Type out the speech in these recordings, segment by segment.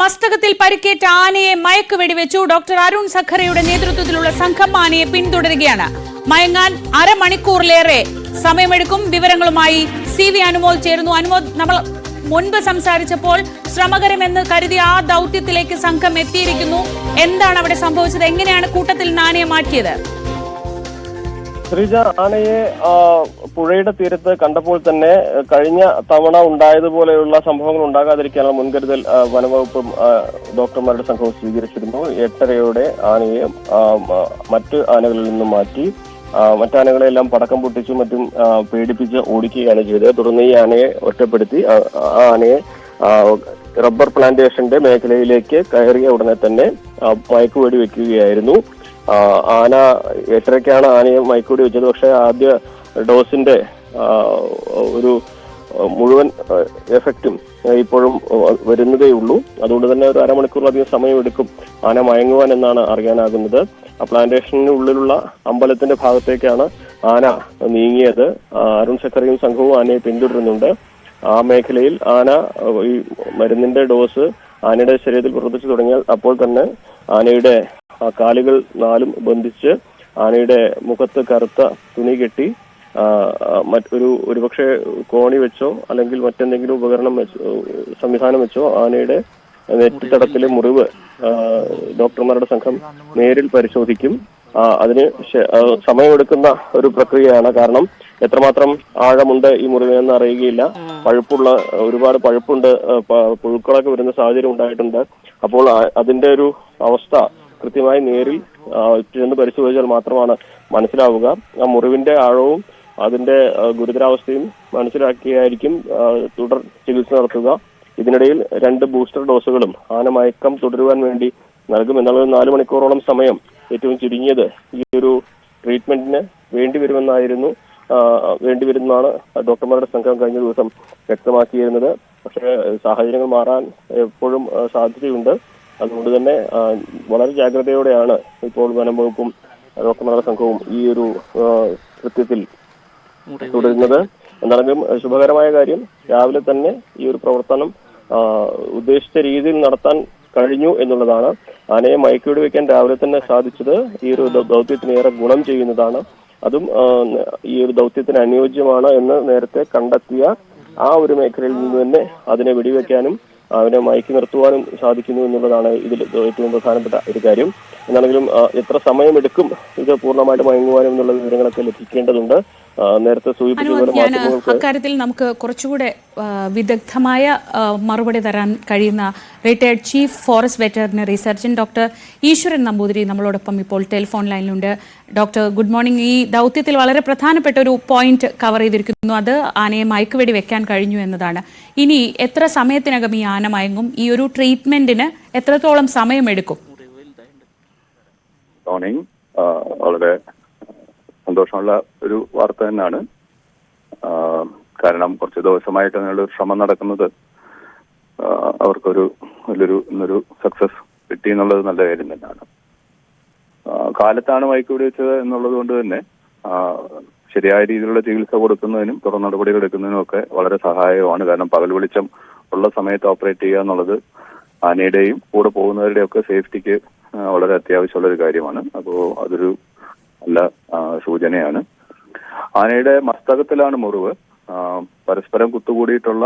മസ്തകത്തിൽ പരിക്കേറ്റ ആനയെ മയക്കുവെടിവെച്ചു. ഡോക്ടർ അരുൺ സഖറയുടെ നേതൃത്വത്തിലുള്ള സംഘം ആനയെ പിന്തുടരുകയാണ്. മയങ്ങാൻ അരമണിക്കൂറിലേറെ സമയമെടുക്കും. വിവരങ്ങളുമായി CV അനുമോദ് ചേരുന്നു. അനുമോദ്, നമ്മൾ മുൻപ് സംസാരിച്ചപ്പോൾ ശ്രമകരമെന്ന് കരുതിയ ആ ദൗത്യത്തിലേക്ക് സംഘം എത്തിയിരിക്കുന്നു. എന്താണ് അവിടെ സംഭവിച്ചത്? എങ്ങനെയാണ് കൂട്ടത്തിൽ നിന്ന് ആനയെ മാറ്റിയത്? ശ്രീജ, ആനയെ പുഴയുടെ തീരത്ത് കണ്ടപ്പോൾ തന്നെ കഴിഞ്ഞ തവണ ഉണ്ടായതുപോലെയുള്ള സംഭവങ്ങൾ ഉണ്ടാകാതിരിക്കാനുള്ള മുൻകരുതൽ വനംവകുപ്പും ഡോക്ടർമാരുടെ സംഘവും സ്വീകരിച്ചിരുന്നു. 8:30 ആനയെ മറ്റ് ആനകളിൽ നിന്നും മാറ്റി മറ്റാനകളെല്ലാം പടക്കം പൊട്ടിച്ചും മറ്റും പേടിപ്പിച്ച് ഓടിക്കുകയാണ് ചെയ്തത്. തുടർന്ന് ഈ ആനയെ ഒറ്റപ്പെടുത്തി ആ ആനയെ റബ്ബർ പ്ലാന്റേഷന്റെ മേഖലയിലേക്ക് കയറിയ ഉടനെ തന്നെ മയക്കുവെടി വെക്കുകയായിരുന്നു. ആന 8:30 ആനയെ മയക്കുവെടി വെച്ചത്. പക്ഷേ ആദ്യ ഡോസിന്റെ ഒരു മുഴുവൻ എഫക്റ്റും ഇപ്പോഴും വരുന്നതേ ഉള്ളൂ. അതുകൊണ്ട് തന്നെ ഒരു അരമണിക്കൂറിലധികം സമയമെടുക്കും ആന മയങ്ങുവാൻ എന്നാണ് അറിയാനാകുന്നത്. ആ പ്ലാന്റേഷനുള്ളിലുള്ള അമ്പലത്തിന്റെ ഭാഗത്തേക്കാണ് ആന നീങ്ങിയത്. അരുൺ സഖറയും സംഘവും ആനയെ പിന്തുടരുന്നുണ്ട്. ആ മേഖലയിൽ ആന ഈ മരുന്നിന്റെ ഡോസ് ആനയുടെ ശരീരത്തിൽ പ്രവർത്തിച്ചു തുടങ്ങിയാൽ അപ്പോൾ തന്നെ ആനയുടെ കാലുകൾ 4 ബന്ധിച്ച് ആനയുടെ മുഖത്ത് കറുത്ത തുണി കെട്ടി ഒരുപക്ഷെ കോണി വെച്ചോ അല്ലെങ്കിൽ മറ്റെന്തെങ്കിലും ഉപകരണം സംവിധാനം വെച്ചോ ആനയുടെ നെറ്റിത്തടത്തിലെ മുറിവ് ഡോക്ടർമാരുടെ സംഘം നേരിൽ പരിശോധിക്കും. അതിന് സമയമെടുക്കുന്ന ഒരു പ്രക്രിയയാണ്. കാരണം എത്രമാത്രം ആഴമുണ്ട് ഈ മുറിവെന്ന് അറിയുകയില്ല. ഒരുപാട് പഴുപ്പുണ്ട്, പുഴുക്കളൊക്കെ വരുന്ന സാഹചര്യം ഉണ്ടായിട്ടുണ്ട്. അപ്പോൾ അതിന്റെ ഒരു അവസ്ഥ കൃത്യമായി നേരിൽ ചെന്ന് പരിശോധിച്ചാൽ മാത്രമാണ് മനസ്സിലാവുക. ആ മുറിവിന്റെ ആഴവും അതിന്റെ ഗുരുതരാവസ്ഥയും മനസ്സിലാക്കിയായിരിക്കും തുടർ ചികിത്സ നടത്തുക. ഇതിനിടയിൽ 2 ബൂസ്റ്റർ ഡോസുകളും ആനമയക്കം തുടരുവാൻ വേണ്ടി നൽകും. എന്നാൽ 4 മണിക്കൂറോളം സമയം ഏറ്റവും ചുരുങ്ങിയത് ഈ ഒരു ട്രീറ്റ്മെന്റിന് വേണ്ടിവരുന്നതാണ് ഡോക്ടർമാരുടെ സംഘം കഴിഞ്ഞ ദിവസം വ്യക്തമാക്കിയിരുന്നത്. പക്ഷേ സാഹചര്യങ്ങൾ മാറാൻ എപ്പോഴും സാധ്യതയുണ്ട്. അതുകൊണ്ട് തന്നെ വളരെ ജാഗ്രതയോടെയാണ് ഇപ്പോൾ വനം വകുപ്പും ഡോക്ടർമാരുടെ സംഘവും ഈ ഒരു കൃത്യത്തിൽ തുടരുന്നത്. എന്താണെങ്കിലും ശുഭകരമായ കാര്യം രാവിലെ തന്നെ ഈ ഒരു പ്രവർത്തനം ഉദ്ദേശിച്ച രീതിയിൽ നടത്താൻ കഴിഞ്ഞു എന്നുള്ളതാണ്. ആനയെ മയക്കുവെടി വെക്കാൻ രാവിലെ തന്നെ സാധിച്ചത് ഈ ഒരു ദൗത്യത്തിന് ഏറെ ഗുണം ചെയ്യുന്നതാണ്. അതും ഈ ഒരു ദൗത്യത്തിന് അനുയോജ്യമാണ് എന്ന് നേരത്തെ കണ്ടെത്തിയ ആ ഒരു മേഖലയിൽ നിന്ന് തന്നെ അതിനെ വെടിവെക്കാനും അവനെ മയക്കി നിർത്തുവാനും സാധിക്കുന്നു എന്നുള്ളതാണ് ഇതിൽ ഏറ്റവും പ്രധാനപ്പെട്ട ഒരു കാര്യം. എന്നാണെങ്കിലും എത്ര സമയമെടുക്കും ഇത് പൂർണ്ണമായിട്ട് മയങ്ങുവാനും എന്നുള്ള വിവരങ്ങളൊക്കെ ലഭിക്കേണ്ടതുണ്ട്. നേരത്തെ സൂചിപ്പിച്ച അക്കാര്യത്തിൽ നമുക്ക് കുറച്ചുകൂടെ വിദഗ്ധമായ മറുപടി തരാൻ കഴിയുന്ന retired chief forest veterinary surgeon doctor Eswaran Namboothiri നമ്മളോടൊപ്പം ഇപ്പോൾ ടെലിഫോൺ ലൈനിലുണ്ട്. Doctor, good morning. ഈ ദൗത്യത്തിൽ വളരെ പ്രധാനപ്പെട്ട ഒരു പോയിന്റ് കവർ ചെയ്തിരിക്കുന്നു. അത് ആനയെ മയക്കുവെടി വെക്കാൻ കഴിഞ്ഞു എന്നതാണ്. ഇനി എത്ര സമയത്തിനകം ഈ ആന മയങ്ങും? ഈ ഒരു ട്രീറ്റ്മെന്റിന് എത്രത്തോളം സമയമെടുക്കും? വളരെ സന്തോഷമുള്ള ഒരു വാർത്ത തന്നെയാണ്. കാരണം കുറച്ച് ദിവസമായിട്ട് അങ്ങനെയുള്ള ശ്രമം നടക്കുന്നത് അവർക്കൊരു ഇന്നൊരു സക്സസ് കിട്ടി എന്നുള്ളത് നല്ല കാര്യം തന്നെയാണ്. കാലത്താണ് മയക്കുവെടി വെച്ചത് എന്നുള്ളത് കൊണ്ട് തന്നെ ശരിയായ രീതിയിലുള്ള ചികിത്സ കൊടുക്കുന്നതിനും തുടർ നടപടികൾ എടുക്കുന്നതിനും ഒക്കെ വളരെ സഹായകമാണ്. കാരണം പകൽ വെളിച്ചം ഉള്ള സമയത്ത് ഓപ്പറേറ്റ് ചെയ്യുക എന്നുള്ളത് ആനയുടെയും കൂടെ പോകുന്നവരുടെയും ഒക്കെ സേഫ്റ്റിക്ക് വളരെ അത്യാവശ്യമുള്ള ഒരു കാര്യമാണ്. അപ്പോൾ അതൊരു നല്ല സൂചനയാണ്. ആനയുടെ മസ്തകത്തിലാണ് മുറിവ്. പരസ്പരം കുത്തുകൂടിയിട്ടുള്ള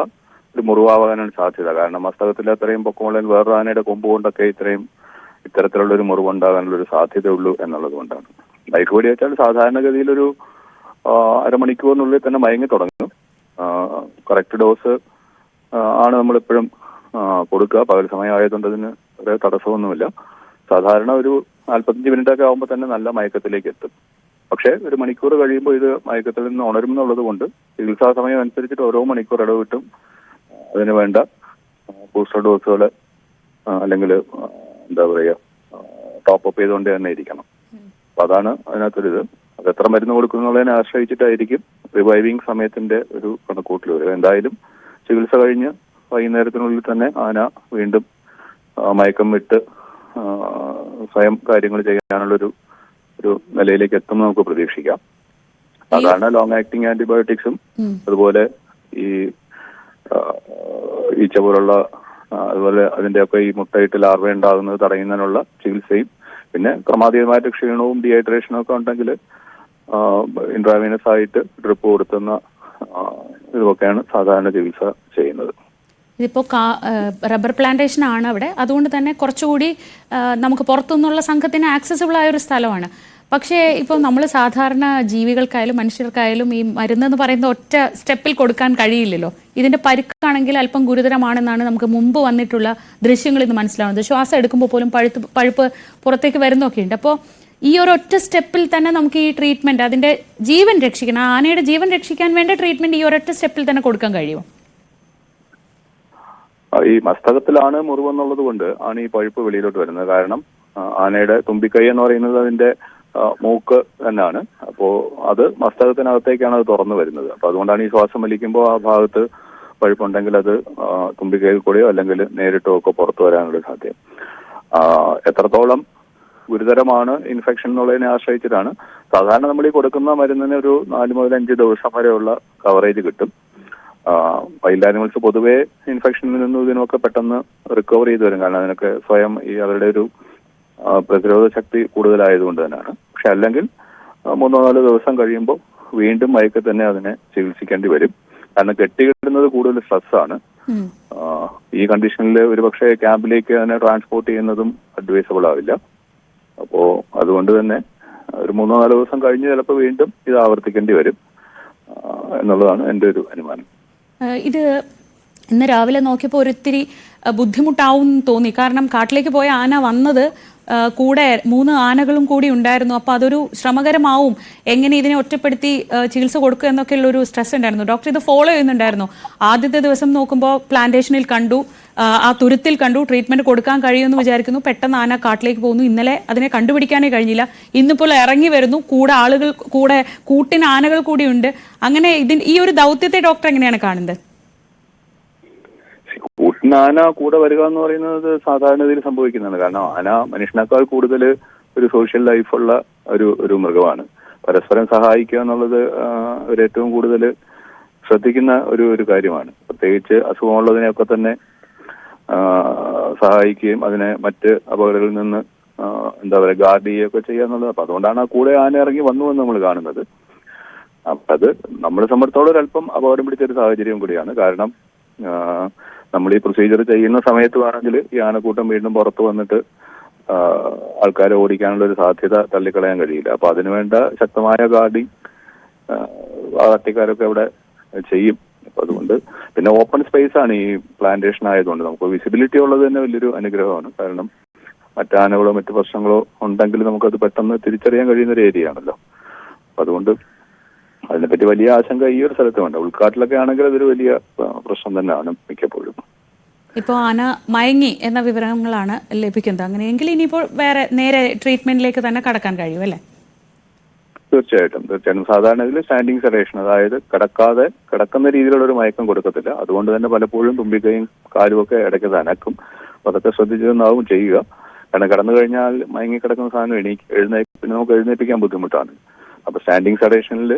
ഒരു മുറിവാകാനാണ് സാധ്യത. കാരണം മസ്തകത്തിൽ അത്രയും പൊക്കമുള്ള വേറൊരു ആനയുടെ കൊമ്പ് കൊണ്ടൊക്കെ ഇത്തരത്തിലുള്ള ഒരു മുറിവുണ്ടാകാനുള്ള ഒരു സാധ്യതയുള്ളൂ എന്നുള്ളത് കൊണ്ടാണ്. മയക്കുവെടി വെച്ചാൽ സാധാരണഗതിയിൽ ഒരു അരമണിക്കൂറിനുള്ളിൽ തന്നെ മയങ്ങി തുടങ്ങും. കറക്റ്റ് ഡോസ് ആണ് നമ്മളെപ്പോഴും കൊടുക്കുക. പകൽ സമയമായതുകൊണ്ട് അതിന് ഒരു തടസ്സമൊന്നുമില്ല. സാധാരണ ഒരു 45 മിനിറ്റൊക്കെ ആകുമ്പോൾ തന്നെ നല്ല മയക്കത്തിലേക്ക് എത്തും. പക്ഷേ ഒരു മണിക്കൂർ കഴിയുമ്പോൾ ഇത് മയക്കത്തിൽ നിന്ന് ഉണരുമെന്നുള്ളത് കൊണ്ട് ചികിത്സാ സമയം അനുസരിച്ചിട്ട് ഓരോ മണിക്കൂർ ഇടവിട്ടും അതിന് വേണ്ട ബൂസ്റ്റർ ഡോസുകൾ അല്ലെങ്കിൽ എന്താ പറയുക ടോപ്പ് അപ്പ് ചെയ്തുകൊണ്ട് തന്നെ ഇരിക്കണം. അപ്പൊ അതാണ് അതിനകത്തൊരിത്. അത് എത്ര മരുന്ന് കൊടുക്കുന്നുള്ളതിനെ ആശ്രയിച്ചിട്ടായിരിക്കും റിവൈവിങ് സമയത്തിന്റെ ഒരു കണക്കൂട്ടിൽ വരിക. എന്തായാലും ചികിത്സ കഴിഞ്ഞ് വൈകുന്നേരത്തിനുള്ളിൽ തന്നെ ആന വീണ്ടും മയക്കം വിട്ട് സ്വയം കാര്യങ്ങൾ ചെയ്യാനുള്ളൊരു നിലയിലേക്ക് എത്തുമെന്ന് നമുക്ക് പ്രതീക്ഷിക്കാം. സാധാരണ ലോങ് ആക്ടിങ് ആന്റിബയോട്ടിക്സും അതുപോലെ ഈ ഈച്ച പോലുള്ള അതുപോലെ അതിന്റെയൊക്കെ ഈ മുട്ടയിട്ട് ലാർവ ഉണ്ടാകുന്നത് തടയുന്നതിനുള്ള ചികിത്സയും പിന്നെ ക്രമാതീതമായിട്ട് ക്ഷീണവും ഡീഹൈഡ്രേഷനും ഒക്കെ ഉണ്ടെങ്കിൽ ഇൻട്രാവീനസ് ആയിട്ട് ഡ്രിപ്പ് കൊടുത്തുന്ന ഇതൊക്കെയാണ് സാധാരണ ചികിത്സ ചെയ്യുന്നത്. ഇതിപ്പോൾ റബ്ബർ പ്ലാന്റേഷൻ ആണ് അവിടെ, അതുകൊണ്ട് തന്നെ കുറച്ചുകൂടി നമുക്ക് പുറത്തുനിന്നുള്ള സംഘത്തിന് ആക്സസിബിൾ ആയ ഒരു സ്ഥലമാണ്. പക്ഷേ ഇപ്പോൾ നമ്മൾ സാധാരണ ജീവികൾക്കായാലും മനുഷ്യർക്കായാലും ഈ മരുന്നെന്ന് പറയുന്ന ഒറ്റ സ്റ്റെപ്പിൽ കൊടുക്കാൻ കഴിയില്ലല്ലോ. ഇതിന്റെ പരിക്കാണെങ്കിൽ അല്പം ഗുരുതരമാണെന്നാണ് നമുക്ക് മുമ്പ് വന്നിട്ടുള്ള ദൃശ്യങ്ങളിൽ നിന്ന് മനസ്സിലാവുന്നത്. ശ്വാസം എടുക്കുമ്പോൾ പോലും പഴുപ്പ് പുറത്തേക്ക് വരുന്നൊക്കെ ഉണ്ട്. അപ്പോൾ ഈ ഒരു ഒറ്റ സ്റ്റെപ്പിൽ തന്നെ നമുക്ക് ഈ ട്രീറ്റ്മെന്റ് അതിന്റെ ജീവൻ രക്ഷിക്കണം, ആനയുടെ ജീവൻ രക്ഷിക്കാൻ വേണ്ട ട്രീറ്റ്മെന്റ് ഈ ഒരൊറ്റ സ്റ്റെപ്പിൽ തന്നെ കൊടുക്കാൻ കഴിയുമോ? ഈ മസ്തകത്തിലാണ് മുറിവെന്നുള്ളത് കൊണ്ട് ആണ് ഈ പഴുപ്പ് വെളിയിലോട്ട് വരുന്നത്. കാരണം ആനയുടെ തുമ്പിക്കൈ എന്ന് പറയുന്നത് അതിന്റെ മൂക്ക് തന്നെയാണ്. അപ്പോ അത് മസ്തകത്തിനകത്തേക്കാണ് അത് തുറന്നു വരുന്നത്. അപ്പൊ അതുകൊണ്ടാണ് ഈ ശ്വാസം വലിക്കുമ്പോൾ ആ ഭാഗത്ത് പഴുപ്പുണ്ടെങ്കിൽ അത് തുമ്പിക്കൈയിൽ കൂടിയോ അല്ലെങ്കിൽ നേരിട്ടോ ഒക്കെ പുറത്തു വരാനുള്ള സാധ്യത. എത്രത്തോളം ഗുരുതരമാണ് ഇൻഫെക്ഷൻ എന്നുള്ളതിനെ ആശ്രയിച്ചിട്ടാണ്. സാധാരണ നമ്മൾ ഈ കൊടുക്കുന്ന മരുന്നിന് ഒരു 4 മുതൽ 5 ദിവസം വരെയുള്ള കവറേജ് കിട്ടും. വൈൽഡ് ആനിമൽസ് പൊതുവേ ഇൻഫെക്ഷനിൽ നിന്നും ഇതിനൊക്കെ പെട്ടെന്ന് റിക്കവർ ചെയ്ത് വരും. കാരണം അതിനൊക്കെ സ്വയം ഈ അവരുടെ ഒരു പ്രതിരോധ ശക്തി കൂടുതലായതുകൊണ്ട് തന്നെയാണ്. പക്ഷെ അല്ലെങ്കിൽ 3-4 ദിവസം കഴിയുമ്പോൾ വീണ്ടും മയക്ക് തന്നെ അതിനെ ചികിത്സിക്കേണ്ടി വരും. കാരണം കെട്ടിക്കിടുന്നത് കൂടുതൽ സ്ട്രെസ്സാണ്. ഈ കണ്ടീഷനിൽ ഒരുപക്ഷെ ക്യാമ്പിലേക്ക് അതിനെ ട്രാൻസ്പോർട്ട് ചെയ്യുന്നതും അഡ്വൈസബിൾ ആവില്ല. അപ്പോ അതുകൊണ്ട് തന്നെ ഒരു 3-4 ദിവസം കഴിഞ്ഞ് ചിലപ്പോൾ വീണ്ടും ഇത് ആവർത്തിക്കേണ്ടി വരും എന്നുള്ളതാണ് എൻ്റെ ഒരു അനുമാനം. ഇത് ഇന്ന് രാവിലെ നോക്കിയപ്പോൾ ഒരിത്തിരി ബുദ്ധിമുട്ടാവും തോന്നി. കാരണം കാട്ടിലേക്ക് പോയ ആന വന്നത് കൂടെ 3 ആനകളും കൂടി ഉണ്ടായിരുന്നു. അപ്പോൾ അതൊരു ശ്രമകരമാവും, എങ്ങനെ ഇതിനെ ഒറ്റപ്പെടുത്തി ചികിത്സ കൊടുക്കുക എന്നൊക്കെയുള്ള ഒരു സ്ട്രെസ് ഉണ്ടായിരുന്നു. ഡോക്ടർ ഇത് ഫോളോ ചെയ്യുന്നുണ്ടായിരുന്നു? ആദ്യത്തെ ദിവസം നോക്കുമ്പോൾ പ്ലാന്റേഷനിൽ കണ്ടു, ആ തുരുത്തിൽ കണ്ടു, ട്രീറ്റ്മെന്റ് കൊടുക്കാൻ കഴിയുമെന്ന് വിചാരിക്കുന്നു. പെട്ടെന്ന് ആന കാട്ടിലേക്ക് പോകുന്നു. ഇന്നലെ അതിനെ കണ്ടുപിടിക്കാനേ കഴിഞ്ഞില്ല. ഇന്നിപ്പോൾ ഇറങ്ങി വരുന്നു, കൂടെ ആളുകൾ, കൂട്ടിന് ആനകൾ കൂടിയുണ്ട്. അങ്ങനെ ഈ ഒരു ദൗത്യത്തെ ഡോക്ടർ എങ്ങനെയാണ് കാണുന്നത്? ആന കൂടെ വരിക എന്ന് പറയുന്നത് സാധാരണഗതിയിൽ സംഭവിക്കുന്നതാണ്. കാരണം ആന മനുഷ്യനേക്കാൾ കൂടുതൽ ഒരു സോഷ്യൽ ലൈഫുള്ള ഒരു മൃഗമാണ്. പരസ്പരം സഹായിക്കുക എന്നുള്ളത് ഒരു ഏറ്റവും കൂടുതൽ ശ്രദ്ധിക്കുന്ന ഒരു കാര്യമാണ്. പ്രത്യേകിച്ച് അസുഖമുള്ളതിനെയൊക്കെ തന്നെ സഹായിക്കുകയും അതിനെ മറ്റ് അപകടങ്ങളിൽ നിന്ന് ഗാർഡ് ചെയ്യുകയൊക്കെ ചെയ്യുക എന്നുള്ളത്. അപ്പൊ അതുകൊണ്ടാണ് ആ കൂടെ ആന ഇറങ്ങി വന്നു എന്ന് നമ്മൾ കാണുന്നത്. അപ്പൊ അത് നമ്മളെ സംബന്ധിച്ചോളം ഒരല്പം അപകടം പിടിച്ചൊരു സാഹചര്യം കൂടിയാണ്. കാരണം നമ്മൾ ഈ പ്രൊസീജിയർ ചെയ്യുന്ന സമയത്ത് വേണമെങ്കിൽ ഈ ആനക്കൂട്ടം വീണ്ടും പുറത്തു വന്നിട്ട് ആൾക്കാരെ ഓടിക്കാനുള്ള ഒരു സാധ്യത തള്ളിക്കളയാൻ കഴിയില്ല. അപ്പൊ അതിനുവേണ്ട ശക്തമായ ഗാർഡിങ് തട്ടിക്കാരൊക്കെ അവിടെ ചെയ്യും. അപ്പൊ അതുകൊണ്ട് പിന്നെ ഓപ്പൺ സ്പേസ് ആണ് ഈ പ്ലാന്റേഷൻ ആയതുകൊണ്ട് നമുക്ക് വിസിബിലിറ്റി ഉള്ളത് തന്നെ വലിയൊരു അനുഗ്രഹമാണ്. കാരണം മറ്റാനകളോ മറ്റു പ്രശ്നങ്ങളോ ഉണ്ടെങ്കിൽ നമുക്കത് പെട്ടെന്ന് തിരിച്ചറിയാൻ കഴിയുന്ന ഒരു ഏരിയ ആണല്ലോ. അപ്പൊ അതുകൊണ്ട് അതിനെപ്പറ്റി വലിയ ആശങ്ക ഈ ഒരു സ്ഥലത്ത് വേണ്ട. ഉൾക്കാട്ടിലൊക്കെ ആണെങ്കിൽ അതൊരു വലിയ പ്രശ്നം തന്നെയാണ് മിക്കപ്പോഴും. ഇപ്പോൾ ആന മയങ്ങി എന്ന വിവരങ്ങളാണ് ലഭിക്കുന്നത്. അങ്ങനെയെങ്കിൽ ഇനിയിപ്പോൾ നേരെ ട്രീറ്റ്മെന്റിലേക്ക് തന്നെ കടക്കാൻ കഴിയും അല്ലേ? തീർച്ചയായിട്ടും. സാധാരണ ഇതിൽ സ്റ്റാൻഡിങ് സെഡേഷൻ, അതായത് കിടക്കുന്ന രീതിയിലുള്ള ഒരു മയക്കം കൊടുക്കത്തില്ല. അതുകൊണ്ട് തന്നെ പലപ്പോഴും തുമ്പിക്കൈയും കാലും ഒക്കെ ഇടയ്ക്ക് തനക്കും. അപ്പൊ അതൊക്കെ ശ്രദ്ധിച്ചൊന്നാവും ചെയ്യുക. കാരണം കിടന്നു കഴിഞ്ഞാൽ മയങ്ങി കിടക്കുന്ന സാധനം പിന്നെ നമുക്ക് എഴുന്നേൽപ്പിക്കാൻ ബുദ്ധിമുട്ടാണ്. അപ്പൊ സ്റ്റാൻഡിങ് സെഡേഷനിൽ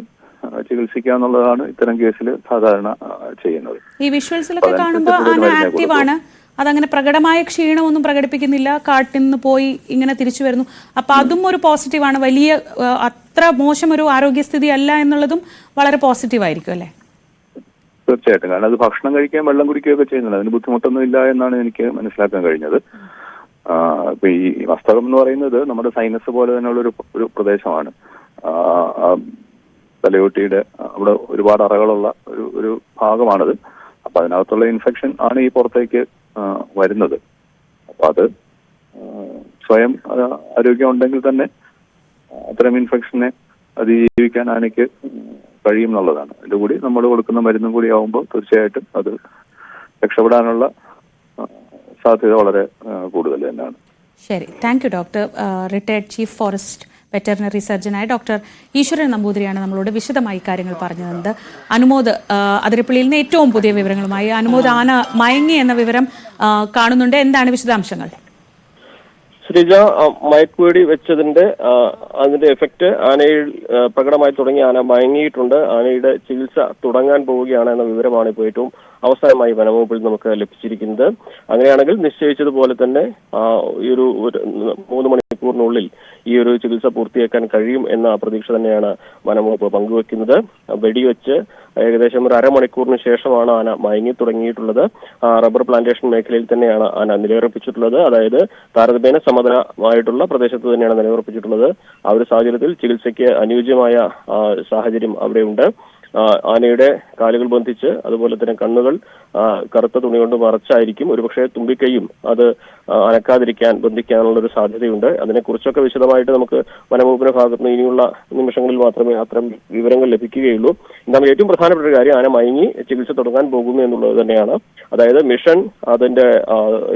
ചികിത്സിക്കുക എന്നുള്ളതാണ് ഇത്തരം കേസിൽ സാധാരണ ചെയ്യുന്നത്. ഈ വിഷ്വൽസിലൊക്കെ കാണുമ്പോൾ ആന ആക്റ്റീവ് ആണ്, അതങ്ങനെ പ്രകടമായ ക്ഷീണമൊന്നും പ്രകടിപ്പിക്കുന്നില്ല, കാട്ടിൽ നിന്ന് പോയി ഇങ്ങനെ തിരിച്ചു വരുന്നു. അപ്പൊ അതും ഒരു പോസിറ്റീവാണ്. വലിയ അത്ര മോശം ഒരു ആരോഗ്യസ്ഥിതി അല്ല എന്നുള്ളതും വളരെ പോസിറ്റീവ് ആയിരിക്കും അല്ലേ? തീർച്ചയായിട്ടും. കാരണം അത് ഭക്ഷണം കഴിക്കാൻ വെള്ളം കുടിക്കുകയൊക്കെ ചെയ്യുന്നുണ്ട്. അതിന് ബുദ്ധിമുട്ടൊന്നും ഇല്ല എന്നാണ് എനിക്ക് മനസ്സിലാക്കാൻ കഴിഞ്ഞത്. ഇപ്പൊ ഈ മസ്തകം എന്ന് പറയുന്നത് നമ്മുടെ സൈനസ് പോലെ തന്നെയുള്ള ഒരു പ്രദേശമാണ്. തലയോട്ടിയുടെ അവിടെ ഒരുപാട് അറകളുള്ള ഒരു ഭാഗമാണത്. അപ്പൊ അതിനകത്തുള്ള ഇൻഫെക്ഷൻ ആണ് ഈ പുറത്തേക്ക് വരുന്നത്. അപ്പൊ അത് സ്വയം ആരോഗ്യം ഉണ്ടെങ്കിൽ തന്നെ അത്തരം ഇൻഫെക്ഷനെ അതിജീവിക്കാൻ ആനയ്ക്ക് കഴിയും എന്നുള്ളതാണ്. അതിന്റെ കൂടി നമ്മൾ കൊടുക്കുന്ന മരുന്നും കൂടി ആവുമ്പോൾ തീർച്ചയായിട്ടും അത് രക്ഷപ്പെടാനുള്ള സാധ്യത വളരെ കൂടുതൽ തന്നെയാണ്. ശരി, thank you doctor. Retired chief forest veterinary സർജനായ ഡോക്ടർ ഈശ്വരൻ നമ്പൂതിരിയാണ് നമ്മളോട് വിശദമായി കാര്യങ്ങൾ പറഞ്ഞു തന്നത്. അനുമോദ് അതിരപ്പള്ളിയിൽ നിന്ന് ഏറ്റവും പുതിയ വിവരങ്ങളുമായി. അനുമോദ്, ആന മയങ്ങി എന്ന വിവരം കാണുന്നുണ്ട്, എന്താണ് വിശദാംശങ്ങൾ? ശ്രീജ, മയക്കുവെടി വെച്ചതിന്റെ അതിന്റെ എഫക്റ്റ് ആനയിൽ പ്രകടമായി തുടങ്ങി. ആന മയങ്ങിയിട്ടുണ്ട്. ആനയുടെ ചികിത്സ തുടങ്ങാൻ പോവുകയാണ് എന്ന വിവരമാണ് ഇപ്പോൾ ഏറ്റവും അവസാനമായി വനംവകുപ്പിൽ നമുക്ക് ലഭിച്ചിരിക്കുന്നത്. അങ്ങനെയാണെങ്കിൽ നിശ്ചയിച്ചതുപോലെ തന്നെ ഈ ഒരു 3 മണിക്കൂറിനുള്ളിൽ ഈ ഒരു ചികിത്സ പൂർത്തിയാക്കാൻ കഴിയും എന്ന പ്രതീക്ഷ തന്നെയാണ് വനംവകുപ്പ് പങ്കുവെക്കുന്നത്. വെടിവെച്ച് ഏകദേശം ഒരു അരമണിക്കൂറിന് ശേഷമാണ് ആന മയങ്ങി തുടങ്ങിയിട്ടുള്ളത്. റബ്ബർ പ്ലാന്റേഷൻ മേഖലയിൽ തന്നെയാണ് ആന നിലയുറപ്പിച്ചിട്ടുള്ളത്. അതായത് താരതമ്യേന സമതലമായിട്ടുള്ള പ്രദേശത്ത് തന്നെയാണ് നിലയുറപ്പിച്ചിട്ടുള്ളത്. ആ ഒരു സാഹചര്യത്തിൽ ചികിത്സയ്ക്ക് അനുയോജ്യമായ സാഹചര്യം അവിടെയുണ്ട്. ആനയുടെ കാലുകൾ ബന്ധിച്ച് അതുപോലെ തന്നെ കണ്ണുകൾ കറുത്ത തുണി കൊണ്ട് മറച്ചായിരിക്കും. ഒരുപക്ഷെ തുമ്പിക്കൈയും അത് അനക്കാതിരിക്കാൻ ബന്ധിക്കാനുള്ള ഒരു സാധ്യതയുണ്ട്. അതിനെക്കുറിച്ചൊക്കെ വിശദമായിട്ട് നമുക്ക് വനംവകുപ്പിന്റെ ഭാഗത്ത് നിന്ന് ഇനിയുള്ള നിമിഷങ്ങളിൽ മാത്രമേ അത്തരം വിവരങ്ങൾ ലഭിക്കുകയുള്ളൂ. എന്നാൽ ഏറ്റവും പ്രധാനപ്പെട്ട ഒരു കാര്യം, ആന മയങ്ങി ചികിത്സ തുടങ്ങാൻ പോകുന്നു എന്നുള്ളത് തന്നെയാണ്. അതായത് മിഷൻ അതിന്റെ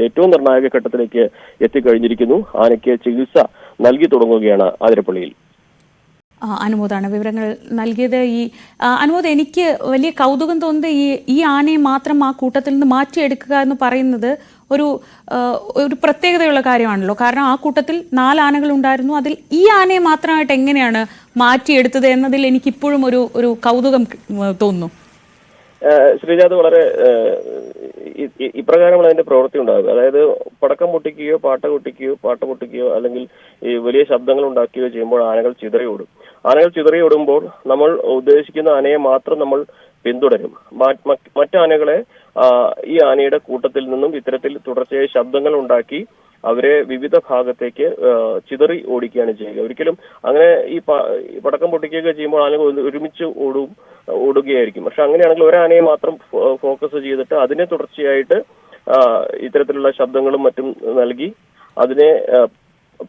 ഏറ്റവും നിർണായക ഘട്ടത്തിലേക്ക് എത്തിക്കഴിഞ്ഞിരിക്കുന്നു. ആനയ്ക്ക് ചികിത്സ നൽകി തുടങ്ങുകയാണ് ആതിരപ്പള്ളിയിൽ. അനുമോദാണ് വിവരങ്ങൾ നൽകിയത്. അനുമോദ്, എനിക്ക് വലിയ കൗതുകം തോന്നുന്നത് ഈ ആനയെ മാത്രം ആ കൂട്ടത്തിൽ നിന്ന് മാറ്റിയെടുക്കുക എന്ന് പറയുന്നത് ഒരു പ്രത്യേകതയുള്ള കാര്യമാണല്ലോ. കാരണം ആ കൂട്ടത്തിൽ 4 ആനകൾ ഉണ്ടായിരുന്നു. അതിൽ ഈ ആനയെ മാത്രമായിട്ട് എങ്ങനെയാണ് മാറ്റിയെടുത്തത് എന്നതിൽ എനിക്കിപ്പോഴും ഒരു കൗതുകം തോന്നുന്നു. ശ്രീജ, അത് വളരെ ഇപ്രകാരമാണ് അതിന്റെ പ്രവൃത്തി ഉണ്ടാകുക. അതായത് പടക്കം പൊട്ടിക്കുകയോ പാട്ട പൊട്ടിക്കുകയോ അല്ലെങ്കിൽ ഈ വലിയ ശബ്ദങ്ങൾ ഉണ്ടാക്കുകയോ ചെയ്യുമ്പോൾ ആനകൾ ചിതറിയോടും. ആനകൾ ചിതറിയോടുമ്പോൾ നമ്മൾ ഉദ്ദേശിക്കുന്ന ആനയെ മാത്രം നമ്മൾ പിന്തുടരും. മറ്റാനകളെ ഈ ആനയുടെ കൂട്ടത്തിൽ നിന്നും ഇത്തരത്തിൽ തുടർച്ചയായി ശബ്ദങ്ങൾ ഉണ്ടാക്കി അവരെ വിവിധ ഭാഗത്തേക്ക് ചിതറി ഓടിക്കുകയാണ് ചെയ്യുക. ഒരിക്കലും അങ്ങനെ ഈ പടക്കം പൊട്ടിക്കുകയൊക്കെ ചെയ്യുമ്പോൾ ആനകൾ ഒരുമിച്ച് ഓടുകയായിരിക്കും. പക്ഷെ അങ്ങനെയാണെങ്കിൽ ഒരാനയെ മാത്രം ഫോക്കസ് ചെയ്തിട്ട് അതിനെ തുടർച്ചയായിട്ട് ഇത്തരത്തിലുള്ള ശബ്ദങ്ങളും മറ്റും നൽകി അതിനെ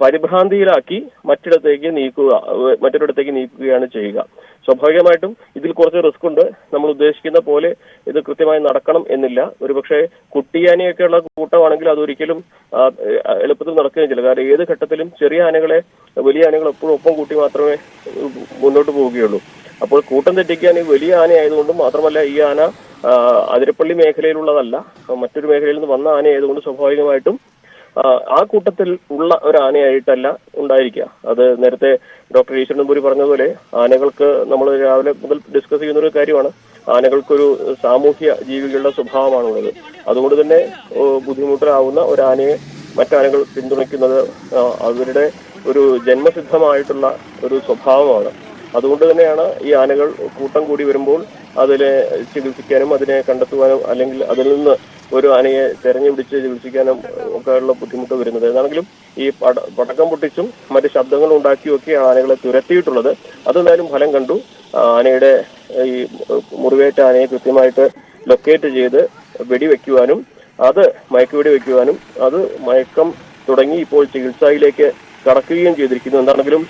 പരിഭ്രാന്തിയിലാക്കി മറ്റൊരിടത്തേക്ക് നീക്കുകയാണ് ചെയ്യുക. സ്വാഭാവികമായിട്ടും ഇതിൽ കുറച്ച് റിസ്ക് ഉണ്ട്. നമ്മൾ ഉദ്ദേശിക്കുന്ന പോലെ ഇത് കൃത്യമായി നടക്കണം എന്നില്ല. ഒരുപക്ഷെ കുട്ടിയാനയൊക്കെയുള്ള കൂട്ടമാണെങ്കിൽ അതൊരിക്കലും എളുപ്പത്തിൽ നടക്കുകയും ചെയ്യില്ല. കാരണം ഏത് ഘട്ടത്തിലും ചെറിയ ആനകളെ വലിയ ആനകൾ എപ്പോഴും ഒപ്പം കൂട്ടി മാത്രമേ മുന്നോട്ട് പോവുകയുള്ളൂ. അപ്പോൾ കൂട്ടം തെറ്റിക്കാൻ ഈ വലിയ ആന ആയതുകൊണ്ടും മാത്രമല്ല ഈ ആന അതിരപ്പള്ളി മേഖലയിലുള്ളതല്ല, മറ്റൊരു മേഖലയിൽ നിന്ന് വന്ന ആന ആയതുകൊണ്ട് സ്വാഭാവികമായിട്ടും ആ കൂട്ടത്തിൽ ഉള്ള ഒരു ആനയായിട്ടല്ല ഉണ്ടായിരിക്കുക. അത് നേരത്തെ ഡോക്ടർ ഈശ്വരൻ നമ്പൂരി പറഞ്ഞതുപോലെ ആനകൾക്ക് നമ്മൾ രാവിലെ മുതൽ ഡിസ്കസ് ചെയ്യുന്ന ഒരു കാര്യമാണ്. ആനകൾക്കൊരു സാമൂഹ്യ ജീവികളുടെ സ്വഭാവമാണുള്ളത്. അതുകൊണ്ട് തന്നെ ബുദ്ധിമുട്ടിലാവുന്ന ഒരു ആനയെ മറ്റാനകൾ പിന്തുണയ്ക്കുന്നത് അവരുടെ ഒരു ജന്മസിദ്ധമായിട്ടുള്ള ഒരു സ്വഭാവമാണ്. അതുകൊണ്ട് തന്നെയാണ് ഈ ആനകൾ കൂട്ടം കൂടി വരുമ്പോൾ അതിനെ ചികിത്സിക്കാനും അതിനെ കണ്ടെത്തുവാനും അല്ലെങ്കിൽ അതിൽ നിന്ന് ഒരു ആനയെ തെരഞ്ഞുപിടിച്ച് ചികിത്സിക്കാനും ഒക്കെ ഉള്ള ബുദ്ധിമുട്ട് വരുന്നത്. ഏതാണെങ്കിലും ഈ പടക്കം പൊട്ടിച്ചും മറ്റ് ശബ്ദങ്ങൾ ഉണ്ടാക്കിയൊക്കെയാണ് ആനകളെ തുരത്തിയിട്ടുള്ളത്. അതെന്തായാലും ഫലം കണ്ടു. ആനയുടെ ഈ മുറിവേറ്റ ആനയെ കൃത്യമായിട്ട് ലൊക്കേറ്റ് ചെയ്ത് വെടിവെക്കുവാനും അത് മയക്കുവെടി വെക്കുവാനും അത് മയക്കം തുടങ്ങി ഇപ്പോൾ ചികിത്സയിലേക്ക് കടക്കുകയും ചെയ്തിരിക്കുന്നു. എന്താണെങ്കിലും